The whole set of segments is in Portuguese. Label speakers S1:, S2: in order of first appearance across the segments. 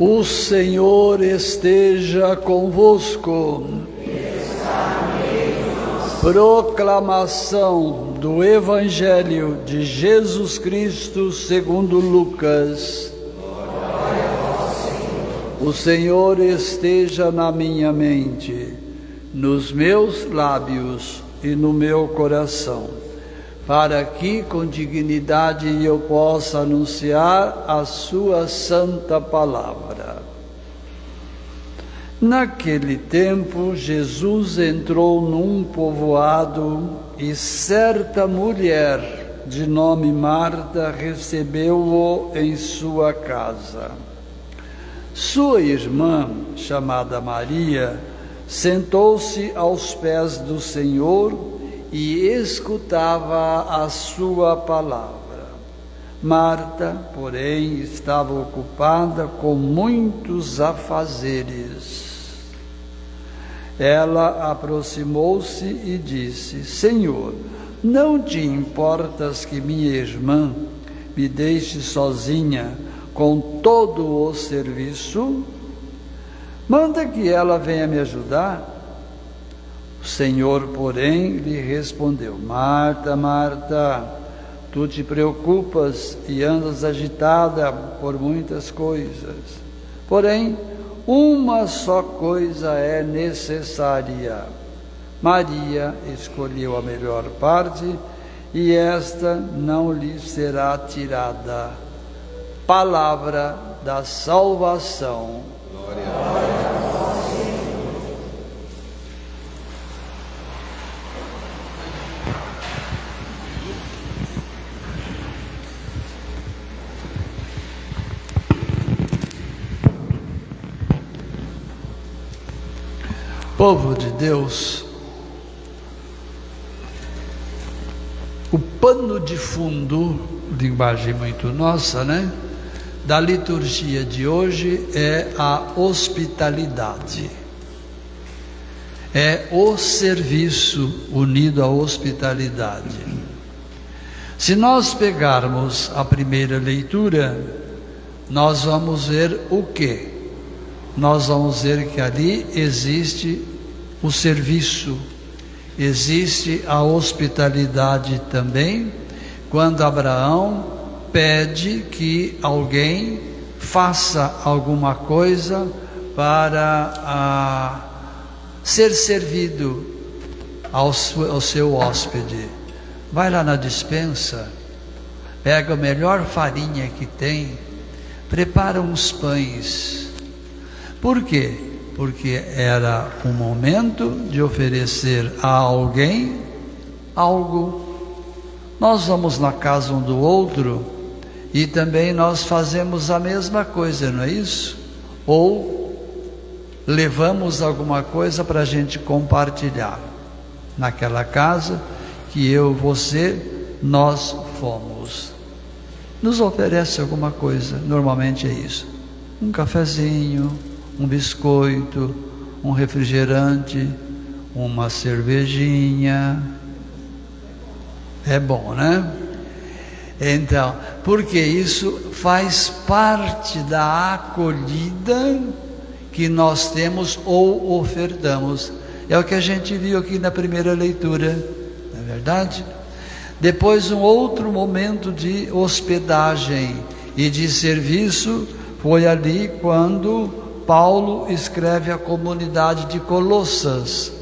S1: O Senhor esteja convosco. Proclamação do Evangelho de Jesus Cristo segundo Lucas. O Senhor esteja na minha mente, nos meus lábios e no meu coração, para que com dignidade eu possa anunciar a sua santa palavra. Naquele tempo, Jesus entrou num povoado e certa mulher, de nome Marta, recebeu-o em sua casa. Sua irmã, chamada Maria, sentou-se aos pés do Senhor e escutava a sua palavra. Marta, porém, estava ocupada com muitos afazeres. Ela aproximou-se e disse: Senhor, não te importas que minha irmã me deixe sozinha com todo o serviço? Manda que ela venha me ajudar. O Senhor, porém, lhe respondeu: Marta, Marta, tu te preocupas e andas agitada por muitas coisas. Porém, uma só coisa é necessária. Maria escolheu a melhor parte e esta não lhe será tirada. Palavra da salvação. Glória a Deus. Povo de Deus, o pano de fundo, linguagem muito nossa, né? Da liturgia de hoje é a hospitalidade. É o serviço unido à hospitalidade. Se nós pegarmos a primeira leitura, nós vamos ver o quê? Nós vamos ver que ali existe o serviço, existe a hospitalidade também, quando Abraão pede que alguém faça alguma coisa para ser servido ao seu hóspede. Vai lá na despensa, pega a melhor farinha que tem, prepara uns pães. Por quê? Porque era um momento de oferecer a alguém algo. Nós vamos na casa um do outro e também nós fazemos a mesma coisa, não é isso? Ou levamos alguma coisa para a gente compartilhar. Naquela casa que eu, você, nós fomos. Nos oferece alguma coisa, normalmente é isso. Um cafezinho, um biscoito, um refrigerante, uma cervejinha. É bom, né? Então, porque isso faz parte da acolhida que nós temos ou ofertamos. É o que a gente viu aqui na primeira leitura, não é verdade? Depois, um outro momento de hospedagem e de serviço foi ali quando Paulo escreve à comunidade de Colossas,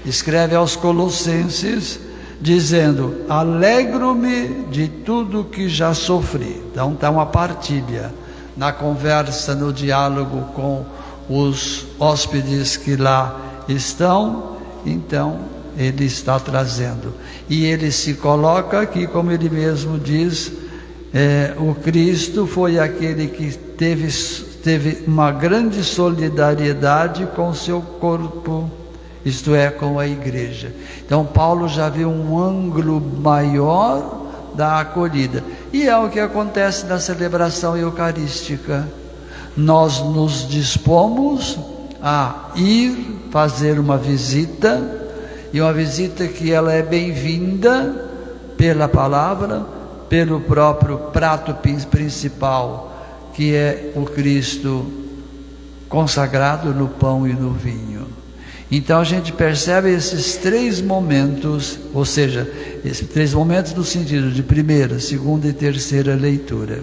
S1: escreve aos colossenses, dizendo: alegro-me de tudo que já sofri. Então está uma partilha na conversa, no diálogo com os hóspedes que lá estão. Então ele está trazendo, e ele se coloca aqui, como ele mesmo diz, o Cristo foi aquele que teve uma grande solidariedade com o seu corpo, isto é, com a igreja. Então Paulo já vê um ângulo maior da acolhida, e é o que acontece na celebração eucarística. Nós nos dispomos a ir fazer uma visita, e uma visita que ela é bem-vinda pela palavra, pelo próprio prato principal, que é o Cristo consagrado no pão e no vinho. Então a gente percebe esses 3 momentos, ou seja, esses 3 momentos no sentido de primeira, segunda e terceira leitura.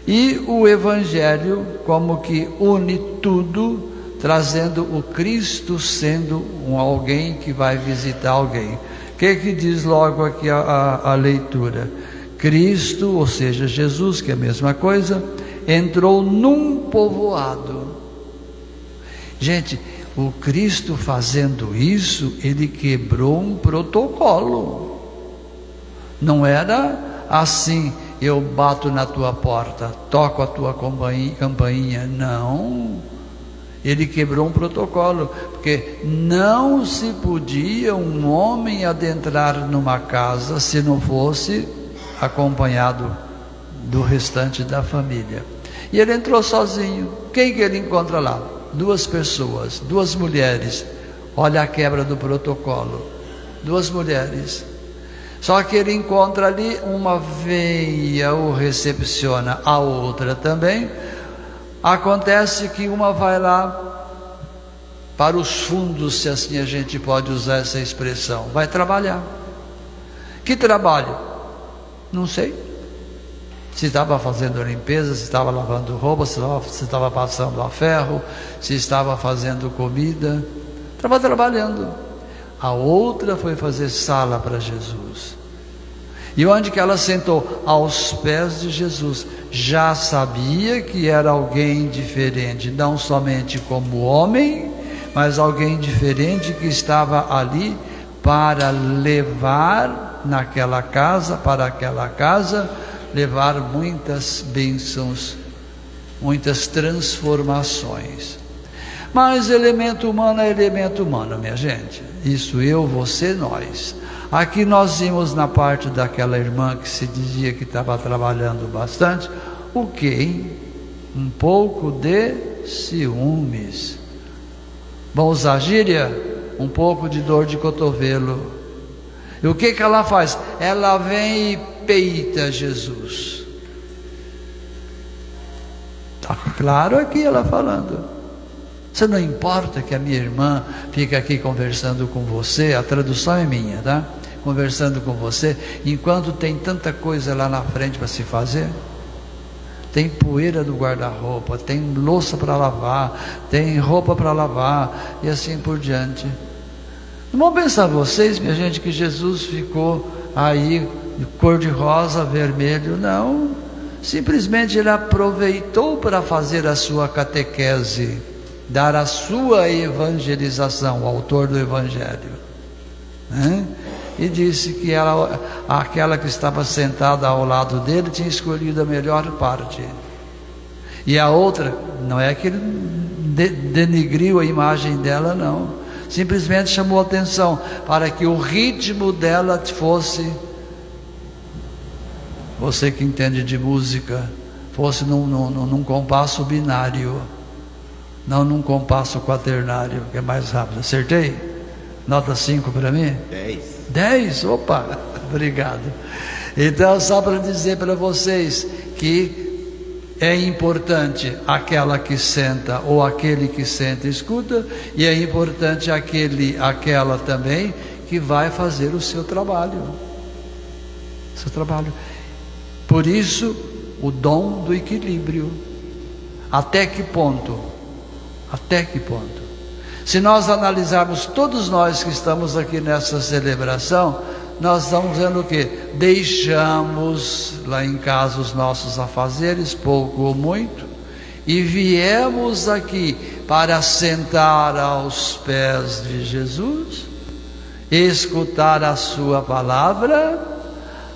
S1: E o Evangelho como que une tudo, trazendo o Cristo sendo alguém que vai visitar alguém. O que diz logo aqui a leitura? Cristo, ou seja, Jesus, que é a mesma coisa, entrou num povoado. Gente, o Cristo fazendo isso, ele quebrou um protocolo. Não era assim, eu bato na tua porta, toco a tua campainha. Não, ele quebrou um protocolo, porque não se podia um homem adentrar numa casa se não fosse acompanhado do restante da família. E ele entrou sozinho. Quem que ele encontra lá? 2 pessoas, 2 mulheres. Olha a quebra do protocolo. 2 mulheres. Só que ele encontra ali, uma veia o recepciona, a outra também. Acontece que uma vai lá para os fundos, se assim a gente pode usar essa expressão, vai trabalhar. Que trabalho? Não sei. Se estava fazendo a limpeza, se estava lavando roupa, se estava passando a ferro, se estava fazendo comida, estava trabalhando. A outra foi fazer sala para Jesus. E onde que ela sentou? Aos pés de Jesus. Já sabia que era alguém diferente, não somente como homem, mas alguém diferente que estava ali para levar naquela casa, para aquela casa, levar muitas bênçãos, muitas transformações. Mas elemento humano é elemento humano, minha gente. Isso eu, você, nós. Aqui nós vimos na parte daquela irmã que se dizia que estava trabalhando bastante, o quê? Um pouco de ciúmes. Vamos usar gíria? Um pouco de dor de cotovelo. E o que ela faz? Ela vem e peita Jesus. Está claro aqui ela falando. Você não importa que a minha irmã fique aqui conversando com você, a tradução é minha, tá? Conversando com você, enquanto tem tanta coisa lá na frente para se fazer. Tem poeira do guarda-roupa, tem louça para lavar, tem roupa para lavar e assim por diante. Não vão pensar vocês, minha gente, que Jesus ficou aí cor de rosa, vermelho, não. Simplesmente ele aproveitou para fazer a sua catequese, dar a sua evangelização, o autor do Evangelho, né? E disse que aquela que estava sentada ao lado dele tinha escolhido a melhor parte. E a outra, não é que ele denegriu a imagem dela, não. Simplesmente chamou atenção para que o ritmo dela fosse, você que entende de música, fosse num compasso binário, não num compasso quaternário, que é mais rápido. Acertei? Nota 5 para mim? 10? Opa, obrigado. Então, só para dizer para vocês que é importante aquela que senta ou aquele que senta e escuta, e é importante aquela também que vai fazer o seu trabalho. Por isso, o dom do equilíbrio. Até que ponto? Se nós analisarmos todos nós que estamos aqui nessa celebração, nós estamos vendo o quê? Deixamos lá em casa os nossos afazeres, pouco ou muito, e viemos aqui para sentar aos pés de Jesus, escutar a sua palavra,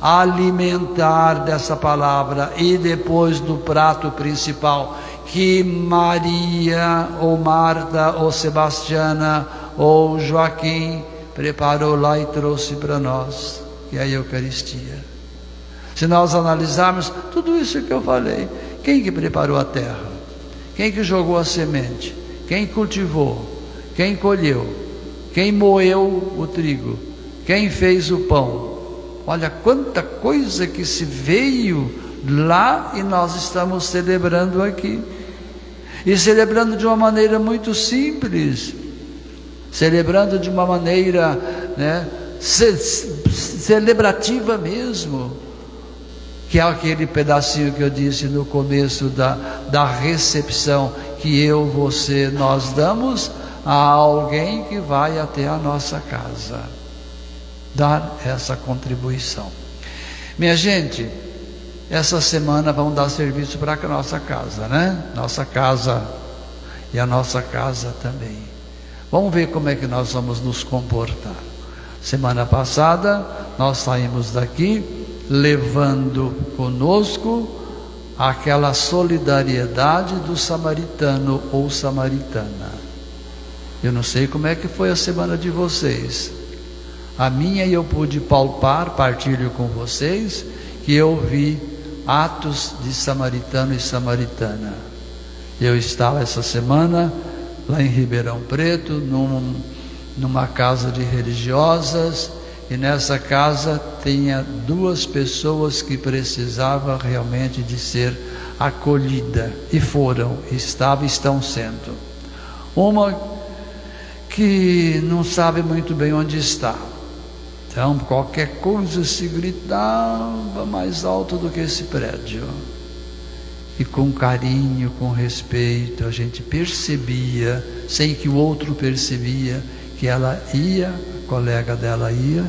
S1: alimentar dessa palavra e depois do prato principal que Maria, ou Marta, ou Sebastiana, ou Joaquim preparou lá e trouxe para nós, que é a Eucaristia. Se nós analisarmos tudo isso que eu falei, quem que preparou a terra? Quem que jogou a semente? Quem cultivou? Quem colheu? Quem moeu o trigo? Quem fez o pão? Olha quanta coisa que se veio lá e nós estamos celebrando aqui. E celebrando de uma maneira muito simples, celebrando de uma maneira, né, celebrativa mesmo, que é aquele pedacinho que eu disse no começo da recepção, que eu, você, nós damos a alguém que vai até a nossa casa, dar essa contribuição. Minha gente, essa semana vamos dar serviço para a nossa casa, né? Nossa casa e a nossa casa também. Vamos ver como é que nós vamos nos comportar. Semana passada nós saímos daqui levando conosco aquela solidariedade do samaritano ou samaritana. Eu não sei como é que foi a semana de vocês. A minha eu pude palpar, partilho com vocês, que eu vi atos de samaritano e samaritana. Eu estava essa semana lá em Ribeirão Preto, numa casa de religiosas, e nessa casa tinha 2 pessoas que precisavam realmente de ser acolhida, e estão sendo. Uma que não sabe muito bem onde está, então qualquer coisa se gritava mais alto do que esse prédio, e com carinho, com respeito, a gente percebia, sem que o outro percebia, que ela ia, a colega dela ia,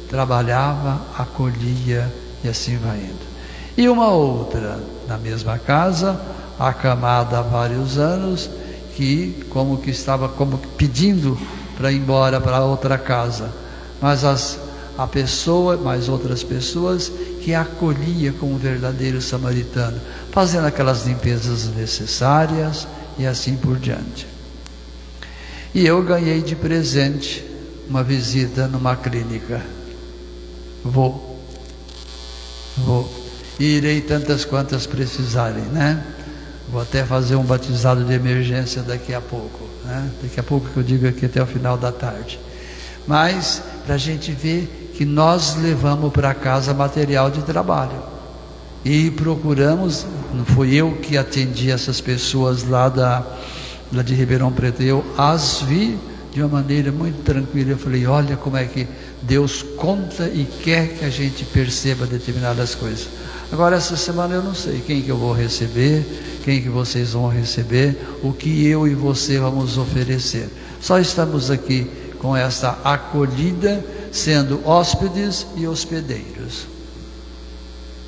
S1: trabalhava, acolhia, e assim vai indo. E uma outra, na mesma casa, acamada há vários anos, que estava pedindo para ir embora para outra casa, mas a pessoa, mais outras pessoas, que a acolhia como um verdadeiro samaritano, fazendo aquelas limpezas necessárias e assim por diante. E eu ganhei de presente uma visita numa clínica. Vou. E irei tantas quantas precisarem, né? Vou até fazer um batizado de emergência daqui a pouco, né? Daqui a pouco, que eu digo aqui, até o final da tarde. Mas para a gente ver que nós levamos para casa material de trabalho e procuramos. Não fui eu que atendi essas pessoas lá de Ribeirão Preto, eu as vi de uma maneira muito tranquila. Eu falei: olha como é que Deus conta e quer que a gente perceba determinadas coisas. Agora, essa semana eu não sei quem que eu vou receber, quem que vocês vão receber, o que eu e você vamos oferecer. Só estamos aqui com essa acolhida, sendo hóspedes e hospedeiros.